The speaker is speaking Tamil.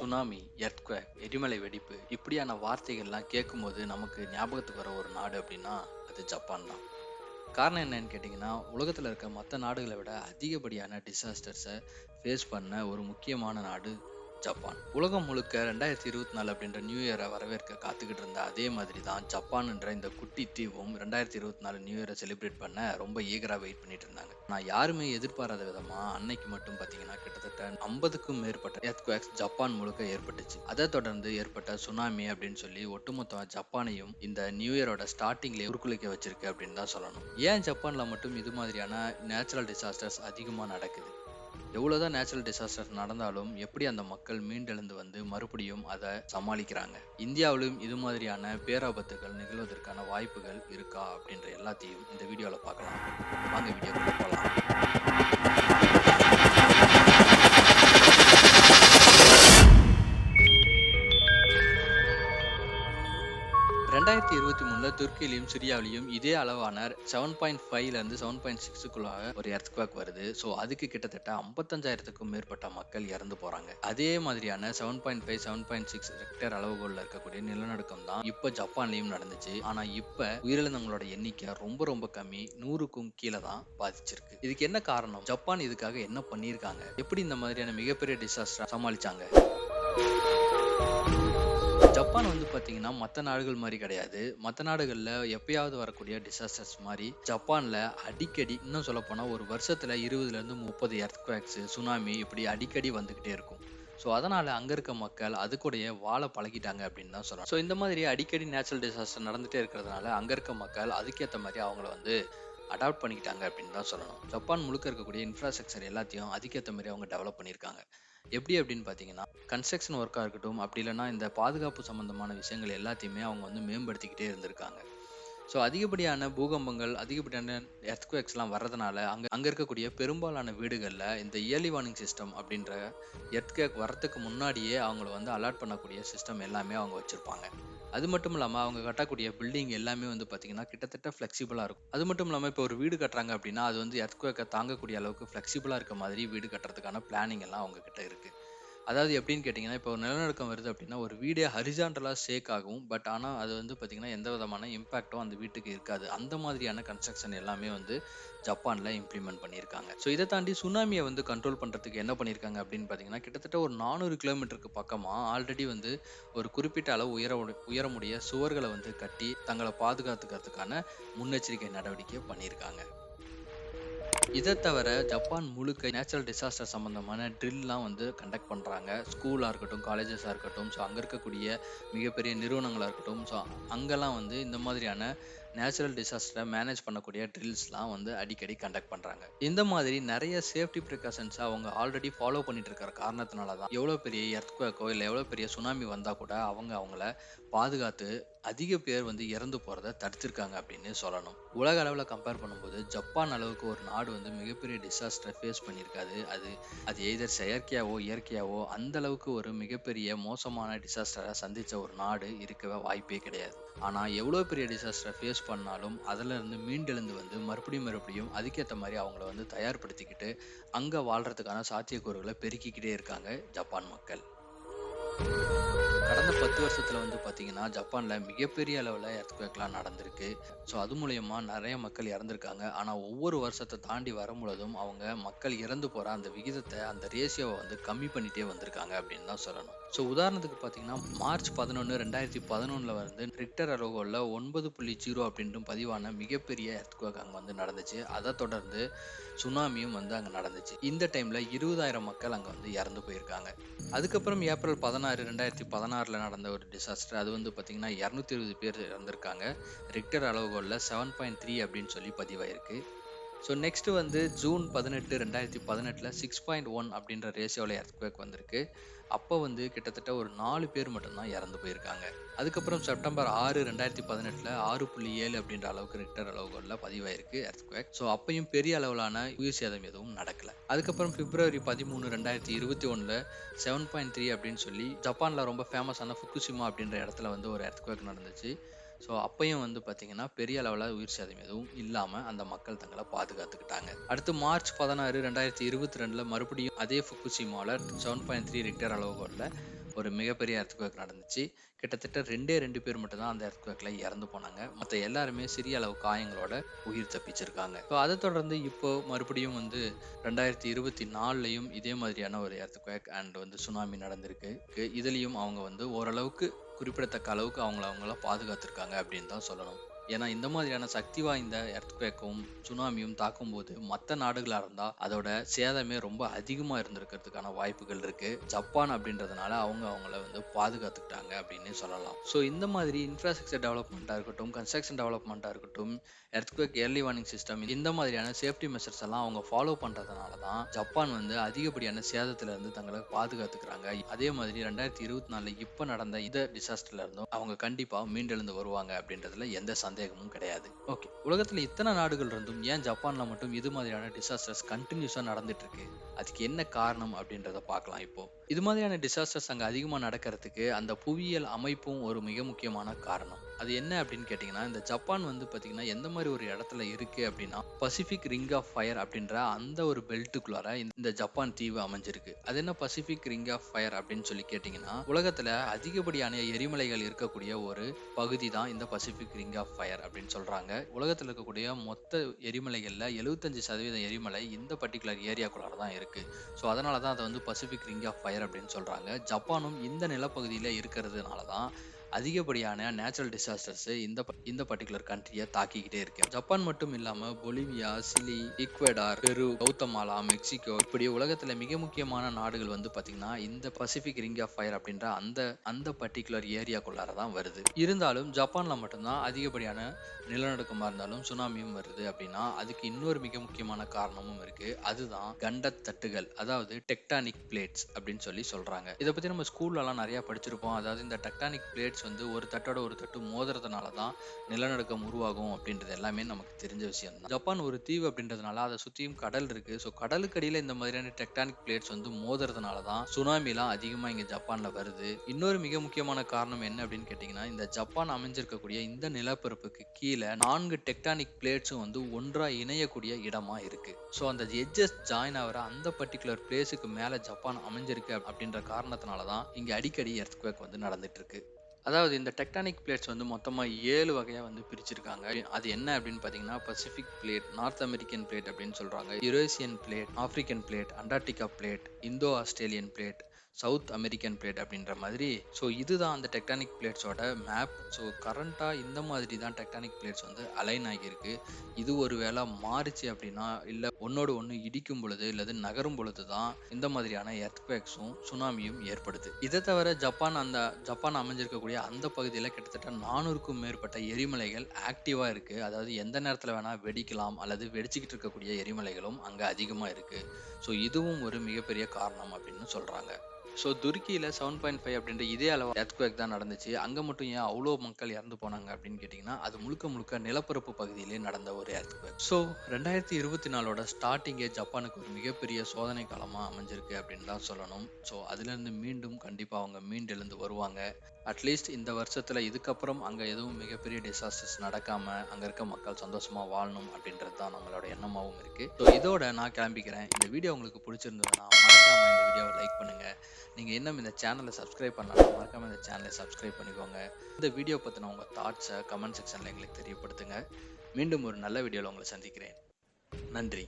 சுனாமி, எர்த்குவேக், எரிமலை வெடிப்பு இப்படியான வார்த்தைகள்லாம் கேட்கும்போது நமக்கு ஞாபகத்துக்கு வர ஒரு நாடு அப்படின்னா அது ஜப்பான் தான். காரணம் என்னன்னு கேட்டிங்கன்னா, உலகத்துல இருக்க மத்த நாடுகள விட அதிகப்படியான டிசாஸ்டர்ஸ ஃபேஸ் பண்ண ஒரு முக்கியமான நாடு ஜப்பான். உலகம் முழுக்க 2024 அப்படின்ற நியூ இயர வரவேற்க காத்துக்கிட்டு இருந்த அதே மாதிரி தான் ஜப்பான்ன்ற இந்த குட்டி தீவும் 2024 நியூ இயர செலிப்ரேட் பண்ண ரொம்ப ஈகரா வெயிட் பண்ணிட்டு இருந்தாங்க. நான் யாருமே எதிர்பாராத விதமா அன்னைக்கு மட்டும் பார்த்தீங்கன்னா, கிட்டத்தட்ட 50க்கும் மேற்பட்ட எர்த்குவேக்ஸ் ஜப்பான் முழுக்க ஏற்பட்டுச்சு. அத தொடர்ந்து ஏற்பட்ட சுனாமி அப்படின்னு சொல்லி ஒட்டுமொத்த ஜப்பானையும் இந்த நியூ இயரோட ஸ்டார்ட்டிங்லயே உருக்குலைக்க வச்சிருக்கு அப்படின்னு தான் சொல்லணும். ஏன் ஜப்பான்ல மட்டும் இது மாதிரியான நேச்சுரல் டிசாஸ்டர்ஸ் அதிகமா நடக்குது? எவ்வளவுதான் நேச்சுரல் டிசாஸ்டர் நடந்தாலும் எப்படி அந்த மக்கள் மீண்டெழுந்து வந்து மறுபடியும் அதை சமாளிக்கிறாங்க? இந்தியாவிலும் இது மாதிரியான பேராபத்துகள் நிகழ்வதற்கான வாய்ப்புகள் இருக்கா அப்படின்ற எல்லாத்தையும் இந்த வீடியோல பார்க்கலாம். வாங்க வீடியோக்குள்ள போலாம். 2023ல துருக்கியிலும் சிரியாவிலையும் இதே அளவான 7.5ல இருந்து 7.6க்குள்ளாக ஒரு எர்த்குவேக் வருது. ஸோ அதுக்கு கிட்டத்தட்ட 55,000க்கும் மேற்பட்ட மக்கள் இறந்து போறாங்க. அதே மாதிரியான 7.5 7.6 ரெக்டர் அளவுகோல்ல இருக்கக்கூடிய நிலநடுக்கம் தான் இப்ப ஜப்பான்லயும் நடந்துச்சு. ஆனா இப்ப உயிரிழந்தவங்களோட எண்ணிக்கை ரொம்ப ரொம்ப கம்மி, 100க்கும் கீழே தான் பாதிச்சிருக்கு. இதுக்கு என்ன காரணம்? ஜப்பான் இதுக்காக என்ன பண்ணியிருக்காங்க? எப்படி இந்த மாதிரியான மிகப்பெரிய டிசாஸ்டர் சமாளிச்சாங்க? ஜப்பான் வந்து பாத்தீங்கன்னா மற்ற நாடுகள் மாதிரி கிடையாது. மற்ற நாடுகள்ல எப்பயாவது வரக்கூடிய டிசாஸ்டர்ஸ் மாதிரி ஜப்பான்ல அடிக்கடி, இன்னும் சொல்ல போனா ஒரு வருஷத்துல 20ல இருந்து 30 எர்த்குவேக்ஸ், சுனாமி இப்படி அடிக்கடி வந்துகிட்டே இருக்கும். ஸோ அதனால அங்க இருக்க மக்கள் அது கூடயே வாழ பழகிட்டாங்க அப்படின்னு தான் சொல்லணும். ஸோ இந்த மாதிரி அடிக்கடி நேச்சுரல் டிசாஸ்டர் நடந்துட்டே இருக்கிறதுனால அங்க இருக்க மக்கள் அதுக்கேற்ற மாதிரி அவங்கள வந்து அடாப்ட் பண்ணிக்கிட்டாங்க அப்படின்னு தான் சொல்லணும். ஜப்பான் முழுக்க இருக்கக்கூடிய இன்ஃப்ராஸ்ட்ரக்சர் எல்லாத்தையும் அதுக்கேற்ற மாதிரி அவங்க டெவலப் பண்ணியிருக்காங்க. எப்படி அப்படின்னு பார்த்தீங்கன்னா, கன்ஸ்ட்ரக்ஷன் ஒர்க்கா இருக்கட்டும், அப்படி இல்லைன்னா இந்த பாதுகாப்பு சம்பந்தமான விஷயங்கள் எல்லாத்தையுமே அவங்க வந்து மேம்படுத்திக்கிட்டே இருந்திருக்காங்க. ஸோ அதிகப்படியான பூகம்பங்கள், அதிகப்படியான எர்த்குவேக்ஸ்லாம் வர்றதுனால அங்க அங்க இருக்கக்கூடிய பெரும்பாலான வீடுகள்ல இந்த இயர்லி வார்னிங் சிஸ்டம் அப்படின்ற எர்த்குவேக் வர்றதுக்கு முன்னாடியே அவங்கள வந்து அலர்ட் பண்ணக்கூடிய சிஸ்டம் எல்லாமே அவங்க வச்சிருப்பாங்க. அது மட்டும் இல்லாம அவங்க கட்டக்கூடிய பில்டிங் எல்லாமே வந்து பார்த்தீங்கன்னா, கிட்டத்தட்ட ஃப்ளெக்சிபிளா இருக்கும். அது மட்டும் இல்லாம இப்போ ஒரு வீடு கட்டுறாங்க அப்படின்னா, அது வந்து எர்த்குவேக்க தாங்கக்கூடிய அளவுக்கு ஃப்ளெக்சிபிளா இருக்க மாதிரி வீடு கட்டுறதுக்கான பிளானிங் எல்லாம் அவங்க கிட்ட இருக்கு. அதாவது எப்படின்னு கேட்டிங்கன்னா, இப்போ ஒரு நிலநடுக்கம் வருது அப்படின்னா, ஒரு வீடே ஹரிசான்டலா ஷேக் ஆகும். பட் ஆனா அது வந்து பார்த்தீங்கன்னா, எந்த விதமான இம்பாக்ட்டும் அந்த வீட்டுக்கு இருக்காது. அந்த மாதிரியான கன்ஸ்ட்ரக்ஷன் எல்லாமே வந்து ஜப்பான்ல இம்ப்ளிமெண்ட் பண்ணியிருக்காங்க. ஸோ இத தாண்டி சுனாமிய வந்து கண்ட்ரோல் பண்றதுக்கு என்ன பண்ணியிருக்காங்க அப்படின்னு பார்த்தீங்கன்னா, கிட்டத்தட்ட ஒரு 400 கிலோமீட்டருக்கு பக்கமா ஆல்ரெடி வந்து ஒரு குறிப்பிட்ட அளவு உயரமுடைய சுவர்கள வந்து கட்டி, தங்கள பாதுகாத்துக்கிறதுக்கான முன்னெச்சரிக்கை நடவடிக்கை பண்ணியிருக்காங்க. இத தவிர ஜப்பான் முழுக்க நேச்சுரல் டிசாஸ்டர் சம்பந்தமான ட்ரில்லாம் வந்து கண்டக்ட் பண்றாங்க. ஸ்கூலா இருக்கட்டும், காலேஜஸா இருக்கட்டும், ஸோ அங்க இருக்கக்கூடிய மிகப்பெரிய நிறுவனங்களா இருக்கட்டும், ஸோ அங்கெல்லாம் வந்து இந்த மாதிரியான நேச்சுரல் டிசாஸ்டரை மேனேஜ் பண்ணக்கூடிய ட்ரில்ஸ்லாம் வந்து அடிக்கடி கண்டக்ட் பண்றாங்க. இந்த மாதிரி நிறைய சேஃப்டி ப்ரிகாஷன்ஸ் அவங்க ஆல்ரெடி ஃபாலோ பண்ணிட்டு இருக்கிற காரணத்தினால தான் எவ்வளோ பெரிய எர்த்குவேக்கோ இல்லை எவ்வளோ பெரிய சுனாமி வந்தா கூட அவங்கள பாதுகாத்து அதிக பேர் வந்து இறந்து போறத தடுத்திருக்காங்க அப்படின்னு சொல்லணும். உலக அளவுல கம்பேர் பண்ணும்போது ஜப்பான் அளவுக்கு ஒரு நாடு வந்து மிகப்பெரிய டிசாஸ்டரை ஃபேஸ் பண்ணியிருக்காது. அது அது எய்தர் செயற்கையாவோ இயற்கையாவோ அந்த அளவுக்கு ஒரு மிகப்பெரிய மோசமான டிசாஸ்டரை சந்திச்ச ஒரு நாடு இருக்கவே வாய்ப்பே கிடையாது. ஆனா எவ்வளவு பெரிய டிசாஸ்டரை ஃபேஸ் பண்ணாலும் அதுல இருந்து மீண்டெழுந்து வந்து மறுபடியும் அதுக்கேற்ற மாதிரி அவங்கள வந்து தயார்படுத்திக்கிட்டு அங்க வாழ்றதுக்கான சாத்தியக்கூறுகளை பெருக்கிக்கிட்டே இருக்காங்க ஜப்பான் மக்கள். கடந்த 10 வருஷத்துல வந்து பாத்தீங்கன்னா, ஜப்பான்ல மிகப்பெரிய அளவுல எர்த்குவேக்லாம் நடந்திருக்கு. ஸோ அது மூலியமா நெறைய மக்கள் இறந்திருக்காங்க. ஆனா ஒவ்வொரு வருஷத்த தாண்டி வரும்பொழுதும் அவங்க மக்கள் இறந்து போற அந்த விகிதத்த, அந்த ரேஷியோவ வந்து கம்மி பண்ணிட்டே வந்திருக்காங்க அப்படின்னு தான் சொல்லணும். ஸோ உதாரணத்துக்கு பாத்தீங்கன்னா, மார்ச் 11, 2011ல வந்து ரிக்டர் அளவுகோல்ல 9.0 அப்படின்ட்டு பதிவான மிகப்பெரிய எர்த்குவேக் அங்க வந்து நடந்துச்சு. அத தொடர்ந்து சுனாமியும் வந்து அங்க நடந்துச்சு. இந்த டைம்ல 20,000 மக்கள் அங்க வந்து இறந்து போயிருக்காங்க. அதுக்கப்புறம் ஏப்ரல் 16, 2016ல நடந்த ஒரு டிசாஸ்டர். அது வந்து பார்த்தீங்கன்னா, 220 பேர் இறந்திருக்காங்க. ரிக்டர் அளவுகோல்ல 7.3 அப்படின்னு சொல்லி பதிவாயிருக்கு. ஸோ நெக்ஸ்ட் வந்து ஜூன் 18, 2018ல 6.1 அப்படின்ற ரேஷியோல எர்த்குவேக் வந்திருக்கு. அப்போ வந்து கிட்டத்தட்ட ஒரு 4 பேர் மட்டும் தான் இறந்து போயிருக்காங்க. அதுக்கப்புறம் செப்டம்பர் 6, 2018ல 6.7 அப்படின்ற அளவுக்கு ரிக்டர் அளவுகோல்ல பதிவாயிருக்கு எர்த்குவேக். ஸோ அப்பயும் பெரிய அளவிலான உயிர் சேதம் எதுவும் நடக்கல. அதுக்கப்புறம் பிப்ரவரி 13, 2021ல 7.3 அப்படின்னு சொல்லி ஜப்பான்ல ரொம்ப ஃபேமஸான ஃபுகுஷிமா அப்படின்ற இடத்துல வந்து ஒரு எர்த்குவேக் நடந்துச்சு. ஸோ அப்பயும் வந்து பார்த்தீங்கன்னா, பெரிய அளவுல உயிர் சேதம் எதுவும் இல்லாம அந்த மக்கள் தங்கள பாதுகாத்துக்கிட்டாங்க. அடுத்து மார்ச் 16, 2022ல மறுபடியும் அதே ஃபுகுஷிமால 7.3 ரிக்டர் அளவுகோல்ல ஒரு மிகப்பெரிய எர்த்குவேக் நடந்துச்சு. கிட்டத்தட்ட 2 பேர் மட்டும் தான் அந்த எர்த்குவேக்ல இறந்து போனாங்க. மத்த எல்லாருமே சிறிய அளவு காயங்களோட உயிர் தப்பிச்சிருக்காங்க. ஸோ அத தொடர்ந்து இப்போ மறுபடியும் 2024லயும் இதே மாதிரியான ஒரு எர்த்குவேக் அண்ட் சுனாமி நடந்திருக்கு. இதுலயும் அவங்க ஓரளவுக்கு குறிப்பிடத்தக்க அளவுக்கு அவங்கள பாதுகாத்திருக்காங்க அப்படின்னு தான் சொல்லணும். ஏன்னா இந்த மாதிரியான சக்தி வாய்ந்த எர்த்குவேக்கும் சுனாமியும் தாக்கும்போது மற்ற நாடுகளா இருந்தா அதோட சேதமே ரொம்ப அதிகமா இருந்திருக்கிறதுக்கான வாய்ப்புகள் இருக்கு. ஜப்பான் அப்படின்றதுனால அவங்கள பாதுகாத்துக்கிட்டாங்க அப்படின்னு சொல்லலாம். ஸோ இந்த மாதிரி இன்ஃப்ராஸ்ட்ரக்சர் டெவலப்மெண்ட்டாக இருக்கட்டும், கன்ஸ்ட்ரக்ஷன் டெவலப்மெண்ட்டாக இருக்கட்டும், எர்த்குவேக் ஏர்லி வார்னிங் சிஸ்டம், இந்த மாதிரியான சேஃப்டி மெஷர்ஸ் எல்லாம் அவங்க ஃபாலோ பண்றதுனால தான் ஜப்பான் அதிகப்படியான சேதத்துல இருந்து தங்களை பாதுகாத்துக்கிறாங்க. அதே மாதிரி 2024 இப்ப நடந்த இந்த டிசாஸ்டர்ல இருந்தும் அவங்க கண்டிப்பா மீண்டெழுந்து வருவாங்க அப்படின்றதுல எந்த சந்தேகமும் கிடையாது. ஓகே, உலகத்துல இத்தனை நாடுகள் இருந்தும் ஏன் ஜப்பான்ல மட்டும் இது மாதிரியான டிசாஸ்டர்ஸ் கண்டினியூஸா நடந்துட்டு இருக்கு? அதுக்கு என்ன காரணம் அப்படின்றத பார்க்கலாம். இப்போ இது மாதிரியான டிசாஸ்டர்ஸ் அங்க அதிகமா நடக்கிறதுக்கு அந்த புவியியல் அமைப்பும் ஒரு மிக முக்கியமான காரணம். அது என்ன அப்படின்னு கேட்டிங்கன்னா, இந்த ஜப்பான் பார்த்தீங்கன்னா எந்த மாதிரி ஒரு இடத்துல இருக்கு அப்படின்னா, பசிபிக் ரிங் ஆஃப் ஃபயர் அப்படின்ற அந்த ஒரு பெல்ட்டுக்குள்ளார இந்த ஜப்பான் தீவு அமைஞ்சிருக்கு. அது என்ன பசிபிக் ரிங் ஆஃப் ஃபயர் அப்படின்னு சொல்லி கேட்டிங்கன்னா, உலகத்துல அதிகப்படியான எரிமலைகள் இருக்கக்கூடிய ஒரு பகுதி தான் இந்த பசிபிக் ரிங் ஆஃப் ஃபயர் அப்படின்னு சொல்றாங்க. உலகத்துல இருக்கக்கூடிய மொத்த எரிமலைகள்ல 75% எரிமலை இந்த பர்டிகுலர் ஏரியாக்குள்ளார தான் இருக்கு. ஸோ அதனால தான் அதை பசிபிக் ரிங் ஆஃப் ஃபயர் அப்படின்னு சொல்றாங்க. ஜப்பானும் இந்த நிலப்பகுதியில இருக்கிறதுனால தான் அதிகப்படியான நேச்சுரல் டிசாஸ்டர்ஸ் இந்த பர்டிகுலர் கண்ட்ரியை தாக்கிக்கிட்டே இருக்கு. ஜப்பான் மட்டும் இல்லாம பொலிவியா, சிலி, ஈக்வெடார், பெரு, கௌதமாலா, மெக்சிகோ, இப்படி உலகத்துல மிக முக்கியமான நாடுகள் பாத்தீங்கன்னா இந்த பசிபிக் ரிங் ஆஃப் ஃபயர் அப்படின்ற அந்த அந்த பர்டிகுலர் ஏரியாக்குள்ளார தான் வருது. இருந்தாலும் ஜப்பான்ல மட்டும்தான் அதிகப்படியான நிலநடுக்கமா இருந்தாலும் சுனாமியும் வருது அப்படின்னா அதுக்கு இன்னொரு மிக முக்கியமான காரணமும் இருக்கு. அதுதான் கண்டத்தட்டுகள், அதாவது டெக்டானிக் பிளேட்ஸ் அப்படின்னு சொல்றாங்க. இதை பத்தி நம்ம ஸ்கூல்ல எல்லாம் நிறைய படிச்சிருப்போம். அதாவது இந்த டெக்டானிக் பிளேட்ஸ் ஒரு தட்டோட ஒரு தட்டு மோதுறதுனால தான் நிலநடுக்கம் உருவாகும் அப்படின்றது எல்லாமே நமக்கு தெரிஞ்ச விஷயம் தான். ஜப்பான் ஒரு தீவு அப்படின்றதுனால அதை சுத்தியும் கடல் இருக்கு. ஸோ கடலுக்கு அடியில இந்த மாதிரியான டெக்டானிக் பிளேட்ஸ் மோதுறதுனால தான் சுனாமி எல்லாம் அதிகமா இங்க ஜப்பான்ல வருது. இன்னொரு மிக முக்கியமான காரணம் என்ன அப்படின்னு கேட்டீங்கன்னா, இந்த ஜப்பான் அமைஞ்சிருக்கக்கூடிய இந்த நிலப்பரப்புக்கு கீழே 4 டெக்டானிக் பிளேட்ஸும் ஒன்றா இணையக்கூடிய இடமா இருக்கு. ஸோ அந்த எட்ஜஸ் ஜாயின் ஆகிற அந்த பர்டிகுலர் பிளேஸுக்கு மேல ஜப்பான் அமைஞ்சிருக்கு அப்படின்ற காரணத்தினால தான் இங்க அடிக்கடி எர்த்குவேக் நடந்துட்டு இருக்கு. அதாவது இந்த டெக்டானிக் பிளேட்ஸ் மொத்தமா 7 வகையா பிரிச்சிருக்காங்க. அது என்ன அப்படின்னு பாத்தீங்கன்னா, Pacific plate, North American plate அப்படின்னு சொல்றாங்க, Eurasian plate, African plate, Antarctica plate, Indo Australian plate, South American plate அப்படின்ற மாதிரி. ஸோ இதுதான் அந்த டெக்டானிக் பிளேட்ஸோட மேப். ஸோ கரண்டா இந்த மாதிரி தான் டெக்டானிக் பிளேட்ஸ் அலைன் ஆகியிருக்கு. இது ஒரு வேளை மாறுச்சு அப்படின்னா, இல்ல ஒன்னோடு ஒன்று இடிக்கும் பொழுது இல்லது நகரும் பொழுது தான் இந்த மாதிரியான எர்த்குவேக்ஸும் சுனாமியும் ஏற்படுது. இதை தவிர ஜப்பான் அமைஞ்சிருக்கக்கூடிய அந்த பகுதியில் கிட்டத்தட்ட 400க்கும் மேற்பட்ட எரிமலைகள் ஆக்டிவா இருக்கு. அதாவது எந்த நேரத்தில் வேணா வெடிக்கலாம் அல்லது வெடிச்சுக்கிட்டு இருக்கக்கூடிய எரிமலைகளும் அங்க அதிகமா இருக்கு. ஸோ இதுவும் ஒரு மிகப்பெரிய காரணம் அப்படின்னு சொல்றாங்க. ஸோ துருக்கியில் 7.5 அப்படின்ற இதே அளவு எர்த்குவேக் தான் நடந்துச்சு. அங்கே மட்டும் ஏன் அவ்வளோ மக்கள் இறந்து போனாங்க அப்படின்னு கேட்டிங்கன்னா, அது முழுக்க முழுக்க நிலப்பரப்பு பகுதியிலே நடந்த ஒரு எர்த்குவேக். ஸோ 2024ஓட ஸ்டார்டிங்கே ஜப்பானுக்கு ஒரு மிகப்பெரிய சோதனை காலமாக அமைஞ்சிருக்கு அப்படின்னு தான் சொல்லணும். ஸோ அதுலேருந்து மீண்டும் கண்டிப்பாக அவங்க மீண்டெழுந்து வருவாங்க. அட்லீஸ்ட் இந்த வருஷத்துல இதுக்கப்புறம் அங்க எதுவும் மிகப்பெரிய டிசாஸ்டர்ஸ் நடக்காம அங்க இருக்க மக்கள் சந்தோஷமா வாழணும் அப்படின்றது தான் நம்மளோட எண்ணமாவும் இருக்கு. ஸோ இதோட நான் கிளம்பிக்கிறேன். இந்த வீடியோ உங்களுக்கு பிடிச்சிருந்ததுன்னா மறக்காம இந்த வீடியோவை லைக் பண்ணுங்க. நீங்க இன்னும் இந்த சேனலை சப்ஸ்கிரைப் பண்ணலாம், மறக்காம இந்த சேனலை சப்ஸ்கிரைப் பண்ணிக்கோங்க. இந்த வீடியோ பத்தின உங்க தாட்ஸை கமெண்ட் செக்ஷன்ல எங்களுக்கு தெரியப்படுத்துங்க. மீண்டும் ஒரு நல்ல வீடியோவில் உங்களை சந்திக்கிறேன். நன்றி.